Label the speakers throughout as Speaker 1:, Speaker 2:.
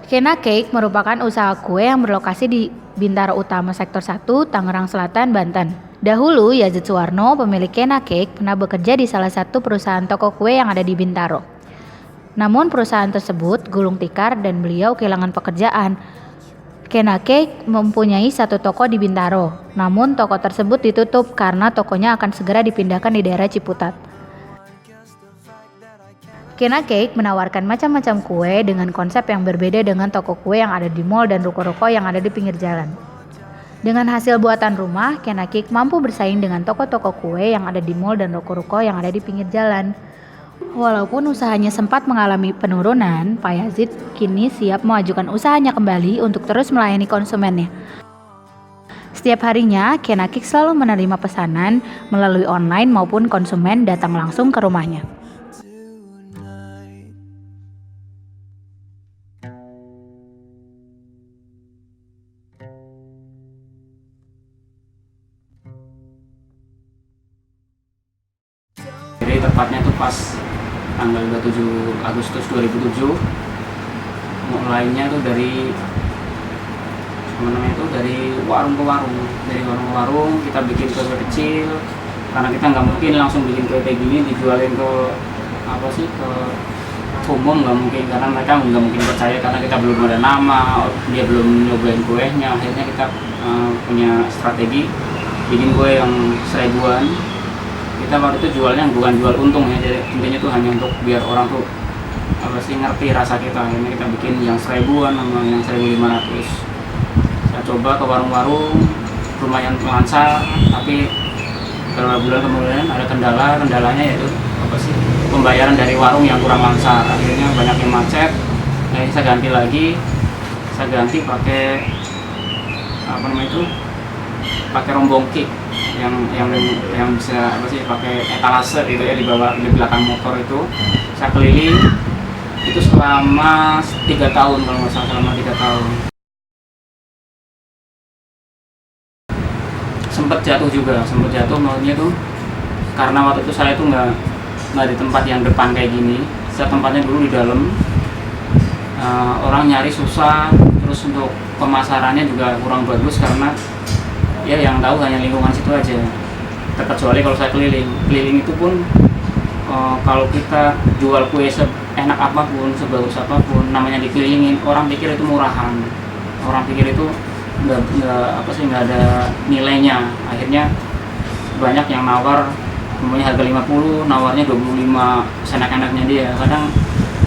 Speaker 1: Kena Cake merupakan usaha kue yang berlokasi di Bintaro Utama Sektor 1, Tangerang Selatan, Banten. Dahulu, Yazid Suwarno, pemilik Kena Cake, pernah bekerja di salah satu perusahaan toko kue yang ada di Bintaro. Namun perusahaan tersebut gulung tikar dan beliau kehilangan pekerjaan. Kena Cake mempunyai satu toko di Bintaro, namun toko tersebut ditutup karena tokonya akan segera dipindahkan di daerah Ciputat. Kena Cake menawarkan macam-macam kue dengan konsep yang berbeda dengan toko kue yang ada di mall dan ruko-ruko yang ada di pinggir jalan. Dengan hasil buatan rumah, Kena Cake mampu bersaing dengan toko-toko kue yang ada di mall dan ruko-ruko yang ada di pinggir jalan. Walaupun usahanya sempat mengalami penurunan, Pak Yazid kini siap mengajukan usahanya kembali untuk terus melayani konsumennya. Setiap harinya, Kena Cake selalu menerima pesanan melalui online maupun konsumen datang langsung ke rumahnya.
Speaker 2: Jadi tepatnya itu pas tanggal 27 Agustus 2007, mulainya tuh dari warung ke warung, kita bikin kue kecil karena kita nggak mungkin langsung bikin kue kayak gini dijualin ke ke umum, nggak mungkin, karena mereka nggak mungkin percaya karena kita belum ada nama, dia belum nyobain kuenya. Akhirnya kita punya strategi bikin kue yang seribuan. Kita waktu itu jualnya bukan jual untung ya, jadi intinya tuh hanya untuk biar orang tuh ngerti rasa kita. Akhirnya kita bikin yang 1000-an sama yang 1500. Saya coba ke warung-warung, lumayan lancar, tapi beberapa bulan kemudian ada kendalanya yaitu pembayaran dari warung yang kurang lancar. Akhirnya banyak yang macet. Akhirnya saya ganti pakai pakai rombong kick yang bisa pakai etalase gitu ya, di belakang motor itu. Saya keliling itu selama 3 tahun kalau nggak salah, selama 3 tahun. Sempet jatuh maunya tuh karena waktu itu saya tuh nggak di tempat yang depan kayak gini. Saya tempatnya dulu di dalam. Orang nyari susah, terus untuk pemasarannya juga kurang bagus karena ya yang tahu hanya lingkungan situ aja. Terkecuali kalau saya keliling itu pun kalau kita jual kue seenak apapun, sebagus apapun, namanya dikelilingin, orang pikir itu murahan, orang pikir itu nggak ada nilainya. Akhirnya banyak yang nawar, namanya harga 50, nawarnya 25 seenak-enaknya dia. Kadang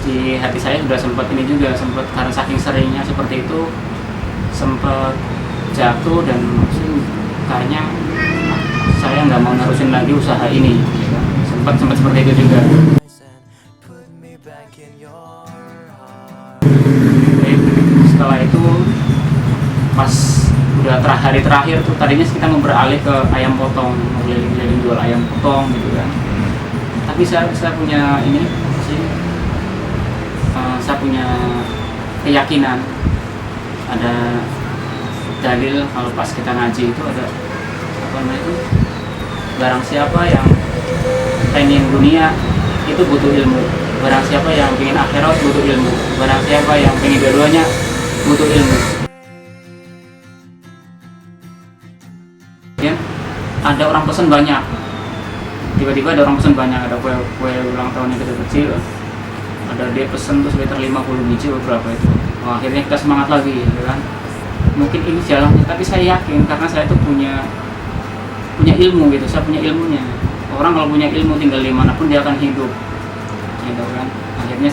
Speaker 2: di hati saya sudah sempat karena saking seringnya seperti itu, sempat jatuh dan kayaknya saya nggak mau nerusin lagi usaha ini. Sempat seperti itu juga. Setelah itu pas udah hari terakhir tuh, tadinya kita mau beralih ke ayam potong, mau keliling-keliling jual ayam potong gitu kan. Tapi saya punya saya punya keyakinan, ada dalil kalau pas kita ngaji itu ada barang siapa yang pengen dunia itu butuh ilmu, barang siapa yang pengen akhirat butuh ilmu, barang siapa yang pengen dua-duanya butuh ilmu. Ya, ada orang pesan banyak, tiba-tiba ada orang pesan banyak, ada kue ulang tahunnya kecil-kecil, ada dia pesen tuh sekitar 50 biji berapa itu. Akhirnya kita semangat lagi, ya kan? Mungkin ini jalannya, tapi saya yakin karena saya tuh punya ilmu gitu, saya punya ilmunya. Orang kalau punya ilmu tinggal dimanapun dia akan hidup, gitu kan. Akhirnya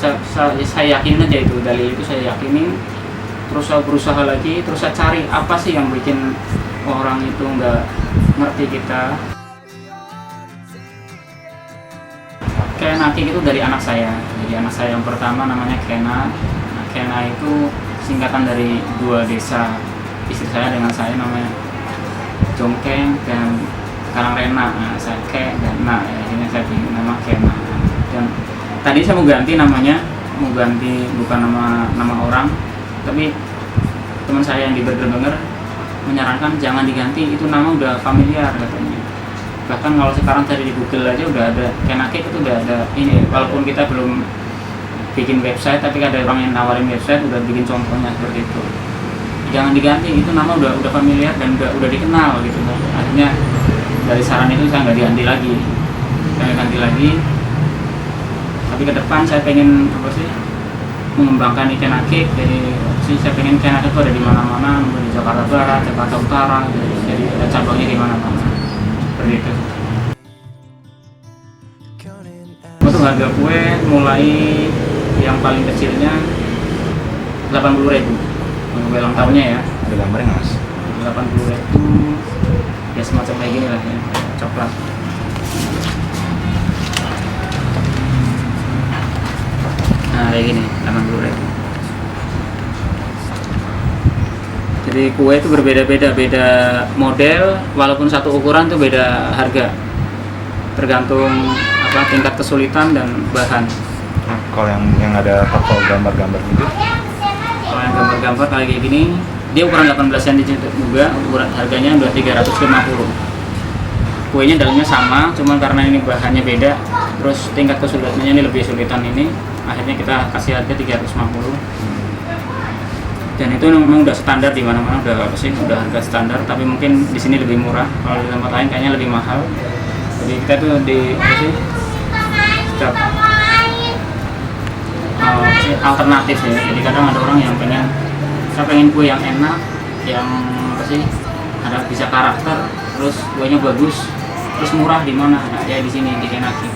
Speaker 2: saya yakinin aja itu, dalil itu saya yakinin. Terus saya berusaha lagi, terus saya cari apa sih yang bikin orang itu nggak ngerti kita. Kena Cake itu dari anak saya. Jadi anak saya yang pertama namanya Kena. Nah, Kena itu singkatan dari 2 desa istri saya dengan saya, namanya Jongkeng dan Karangrena. Nah, saya Ke dan Na, akhirnya saya bikin nama Kena. Dan tadi saya mau ganti namanya, bukan nama orang, tapi teman saya yang di Burger menyarankan jangan diganti, itu nama udah familiar katanya. Bahkan kalau sekarang cari di Google aja udah ada Kena Cake, itu udah ada ini, walaupun kita belum bikin website, tapi ada orang yang nawarin website udah bikin contohnya seperti itu. Jangan diganti, itu nama udah familiar dan udah dikenal gitu kan. Akhirnya dari saran itu saya nggak diganti lagi, tapi ke depan saya pengen mengembangkan ikan akik. Jadi saya pengen ikan akik itu ada di mana-mana, di Jakarta Barat, Jakarta Utara, jadi ada cabangnya di mana-mana seperti itu. Untuk harga kue mulai yang paling kecilnya 80.000 untuk ulang tahunnya ya.
Speaker 3: Ada gambarnya nggak, Mas?
Speaker 2: 80.000 ya, semacam kayak gini lah ya, coklat. Nah kayak gini 80.000. Jadi kue itu berbeda-beda, beda model, walaupun satu ukuran itu beda harga, tergantung tingkat kesulitan dan bahan.
Speaker 3: Kalau yang ada toko gambar-gambar gitu?
Speaker 2: Kalau yang gambar-gambar kayak gini, dia ukuran 18 cm juga, ukuran harganya udah 350. Kuenya dalamnya sama, cuman karena ini bahannya beda, terus tingkat kesulitannya ini lebih sulitan ini, akhirnya kita kasih harga 350. Dan itu memang udah standar di mana-mana, udah harga standar, tapi mungkin di sini lebih murah. Kalau di tempat lain kayaknya lebih mahal. Jadi kita tuh alternatif ya. Jadi kadang ada orang yang saya pengen kue yang enak, yang ada bisa karakter, terus kuenya bagus, terus murah di mana? Nah, ya di sini di Kenaki.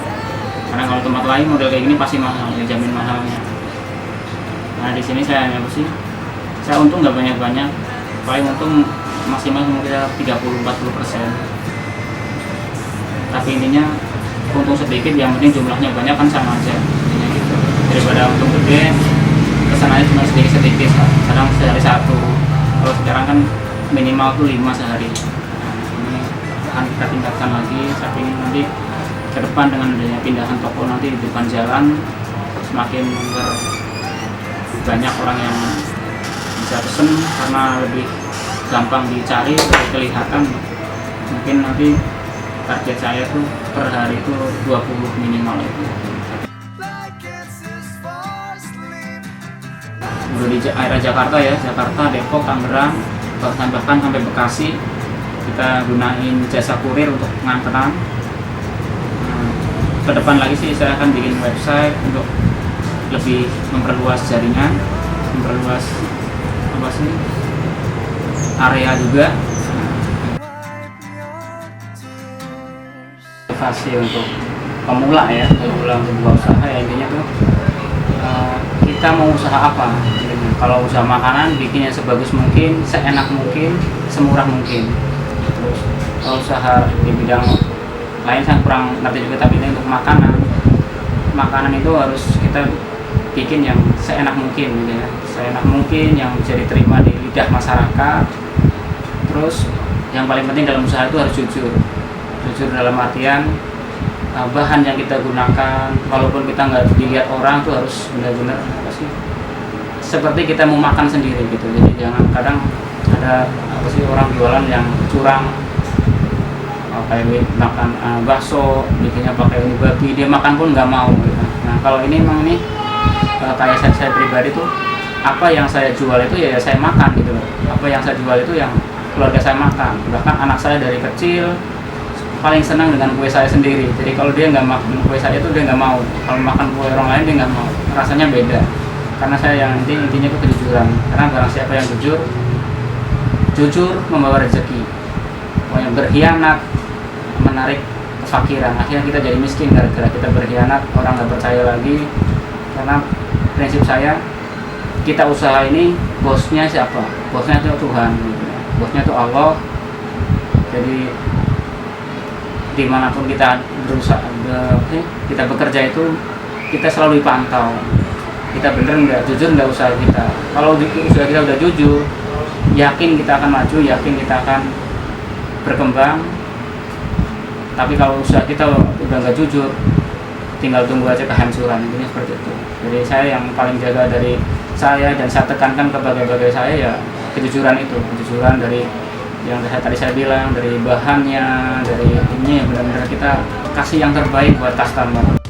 Speaker 2: Karena kalau tempat lain model kayak gini pasti mahal, dijamin mahalnya. Nah di sini saya saya untung nggak banyak-banyak, paling untung maksimal mungkin 30-40%. Tapi intinya untung sedikit, yang penting jumlahnya banyak kan sama aja. Gitu. Daripada untung gede, kesananya cuma sedikit-sedikit, kadang sehari satu. Kalau sekarang kan minimal tuh 5 sehari. Nah, ini akan kita tingkatkan lagi. Saya ingin nanti ke depan dengan adanya pindahan toko nanti di depan jalan, semakin banyak orang yang bisa pesen karena lebih gampang dicari, lebih kelihatan. Mungkin nanti target saya tuh per hari itu 20 minimal itu. Udah di area Jakarta ya, Jakarta, Depok, Tangerang, bahkan sampai Bekasi kita gunain jasa kurir untuk pengantaran. Ke depan lagi sih saya akan bikin website untuk lebih memperluas jaringan, memperluas area juga. Motivasi untuk pemula ya, pemula untuk buat usaha ya, intinya tuh kita mau usaha apa. Kalau usaha makanan bikinnya sebagus mungkin, seenak mungkin, semurah mungkin. Terus kalau usaha di bidang lain saya kurang ngerti juga, tapi ini untuk makanan itu harus kita bikin yang seenak mungkin gitu ya, seenak mungkin yang bisa diterima di lidah masyarakat. Terus yang paling penting dalam usaha itu harus jujur dalam artian bahan yang kita gunakan, walaupun kita nggak dilihat orang tuh harus benar-benar seperti kita mau makan sendiri gitu. Jadi jangan, kadang ada orang jualan yang curang, kayak makan bakso bikinnya pakai ini babi, dia makan pun nggak mau gitu. Nah kalau ini memang ini kayak saya pribadi tuh, apa yang saya jual itu ya saya makan gitu loh. Apa yang saya jual itu yang keluarga saya makan. Bahkan anak saya dari kecil paling senang dengan kue saya sendiri. Jadi kalau dia nggak makan kue saya itu dia nggak mau. Kalau makan kue orang lain dia nggak mau. Rasanya beda. Karena saya yang intinya itu kejujuran. Karena barang siapa yang jujur membawa rezeki. Yang berkhianat menarik kefakiran. Akhirnya kita jadi miskin gara-gara kita berkhianat. Orang nggak percaya lagi. Karena prinsip saya, kita usaha ini bosnya siapa? Bosnya itu Tuhan. Bosnya itu Allah. Jadi dimanapun kita berusaha, kita bekerja itu kita selalu dipantau. Kita bener nggak, jujur nggak usaha kita. Kalau usaha kita udah jujur, yakin kita akan maju, yakin kita akan berkembang. Tapi kalau usaha kita udah nggak jujur, tinggal tunggu aja kehancuran. Intinya seperti itu. Jadi saya yang paling jaga dari saya dan saya tekankan ke bagai-bagai saya ya kejujuran itu, kejujuran dari yang tadi saya bilang, dari bahannya, dari ini ya benar-benar kita kasih yang terbaik buat customer.